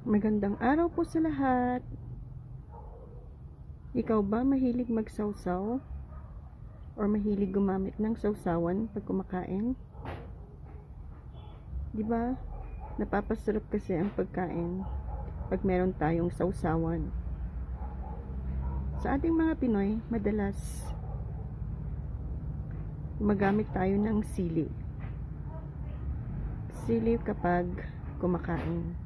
Magandang araw po sa lahat. Ikaw ba mahilig magsawsaw? Or mahilig gumamit ng sawsawan pag kumakain? Di ba? Napapasarap kasi ang pagkain pag meron tayong sawsawan. Sa ating mga Pinoy, madalas gumagamit tayo ng sili. Sili kapag kumakain.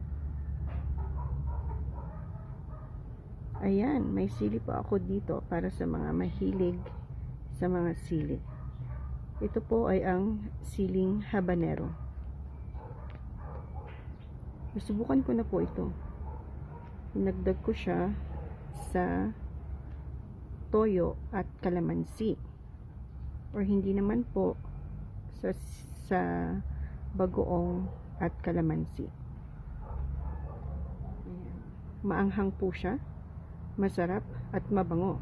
Ayan, may sili po ako dito para sa mga mahilig sa mga sili. Ito po ay ang siling habanero. Nasubukan ko na po ito. Dinagdag ko siya sa toyo at kalamansi. Or hindi naman po sa bagoong at kalamansi. Ayan. Maanghang po siya. Masarap at mabango.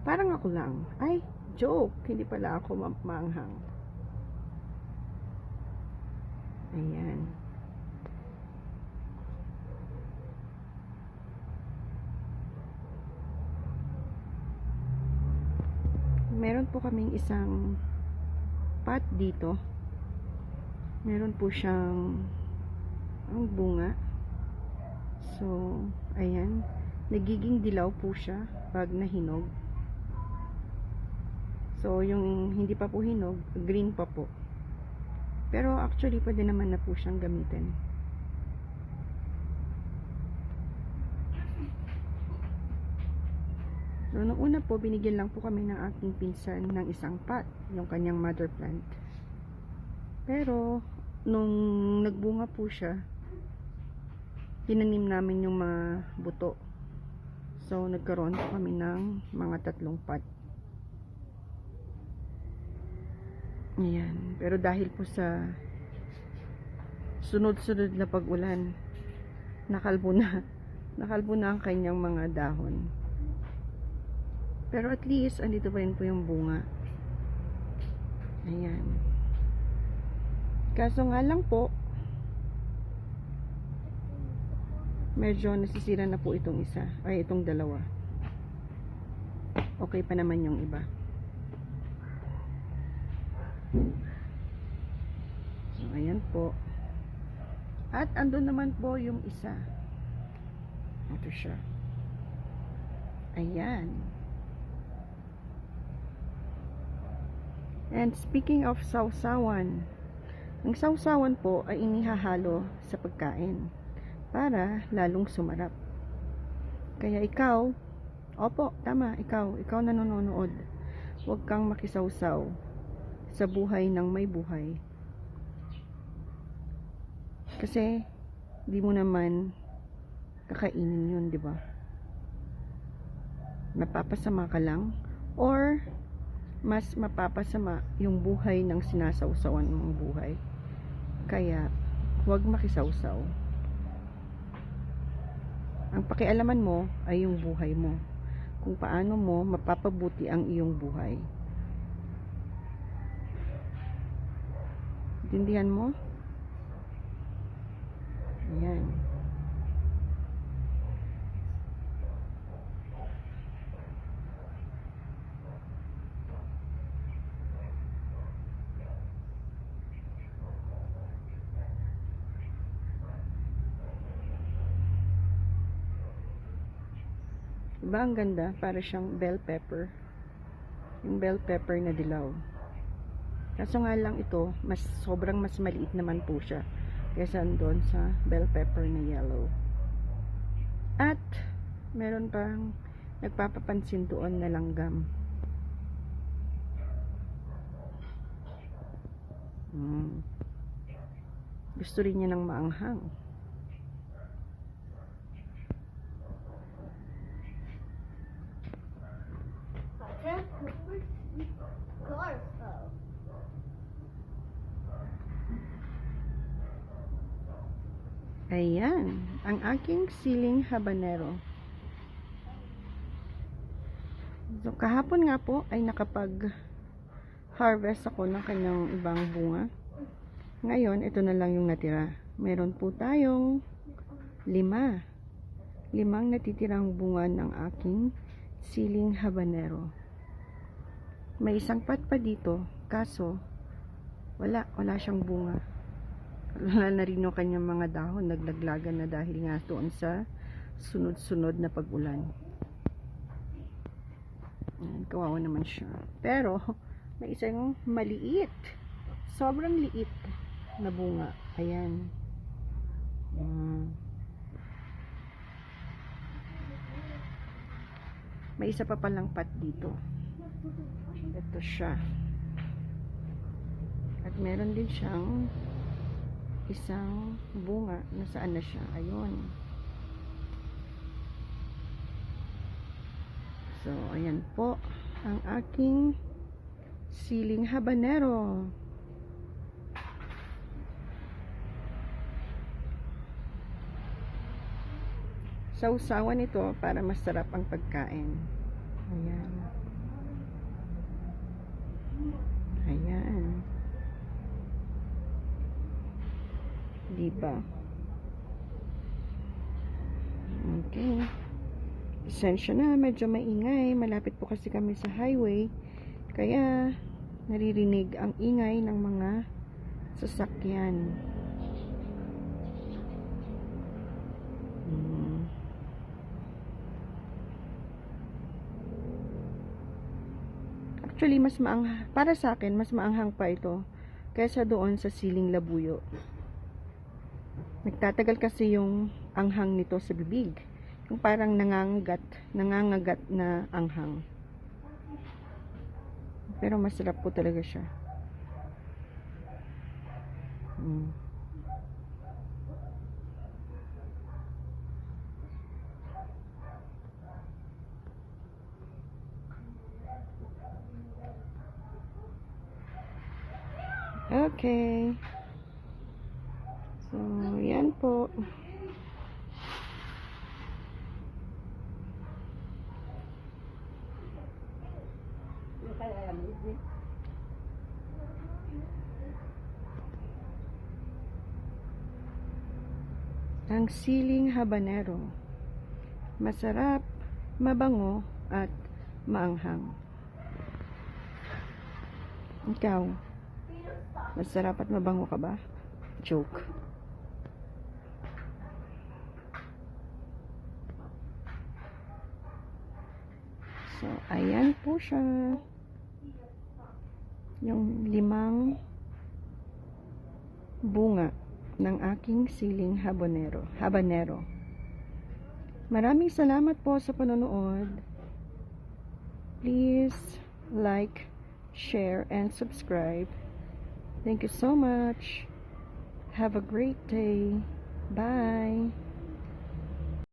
Parang ako lang. Ay, joke. Hindi pala ako maanghang. Ayan. Meron po kaming isang pot dito. Meron po siyang ang bunga. So, ayan. Nagiging dilaw po siya pag nahinog. So, yung hindi pa po hinog, green pa po. Pero actually, pwede naman na po siyang gamitin. So, noong una po, binigyan lang po kami ng aking pinsan ng isang pot, yung kanyang mother plant. Pero, nung nagbunga po siya, tinanim namin yung mga buto. So, nagkaroon po kami ng mga 3 pot. Ayan. Pero dahil po sa sunod-sunod na pag-ulan, nakalbo na ang kanyang mga dahon. Pero at least, andito pa rin po yung bunga. Ayan. Kaso nga lang po, medyo nasisira na po itong isa. Ay, itong dalawa. Okay pa naman yung iba. So, ayan po. At andun naman po yung isa. Ito siya. Ayan. And speaking of sawsawan, ang sawsawan po ay inihahalo sa pagkain para lalong sumarap. Kaya ikaw, opo, tama, ikaw na nanonood, huwag kang makisawsaw sa buhay ng may buhay. Kasi, di mo naman kakainin yun, di ba? Napapasama ka lang, or mas mapapasama yung buhay ng sinasawsawan mong buhay. Kaya, huwag makisawsaw. Ang pakialaman mo ay yung buhay mo. Kung paano mo mapapabuti ang iyong buhay. Intindihan mo? Ayan. Diba ang ganda? Para siyang bell pepper. Yung bell pepper na dilaw. Kaso nga lang ito, sobrang mas maliit naman po siya kaysa doon sa bell pepper na yellow. At meron pang nagpapapansin doon na langgam. Gusto rin niya ng maanghang. Ayan, ang aking siling habanero. So, kahapon nga po ay nakapag-harvest ako ng kanyang ibang bunga. Ngayon, ito na lang yung natira. Meron po tayong Limang natitirang bunga ng aking siling habanero. May isang pat pa dito, kaso wala siyang bunga. Wala na rin yung kanyang mga dahon, naglaglagan na dahil nga doon sa sunod-sunod na pag-ulan. Ayan, kawawa naman siya. Pero may isang maliit, sobrang liit na bunga. Ayan. May isa pa palang pat dito. Ito siya. At meron din siyang isang bunga. Nasaan na siya? Ayun. So, ayan po ang aking siling habanero. Sausawan ito para masarap ang pagkain. Ayan. Ayan. Diba? Okay. Pasensya na, medyo maingay. Malapit po kasi kami sa highway. Kaya, naririnig ang ingay ng mga sasakyan. Actually, para sa akin, mas maanghang pa ito kaysa doon sa siling labuyo. Nagtatagal kasi yung anghang nito sa bibig. Yung parang nangangagat na anghang. Pero masarap po talaga siya. Okay. So, yan po. Ang siling habanero. Masarap, mabango, at maanghang. Ikaw, masarap at mabango ka ba? Joke. So, ayan po siya. Yung 5 bunga ng aking siling habanero. Maraming salamat po sa panonood. Please like, share, and subscribe. Thank you so much. Have a great day. Bye.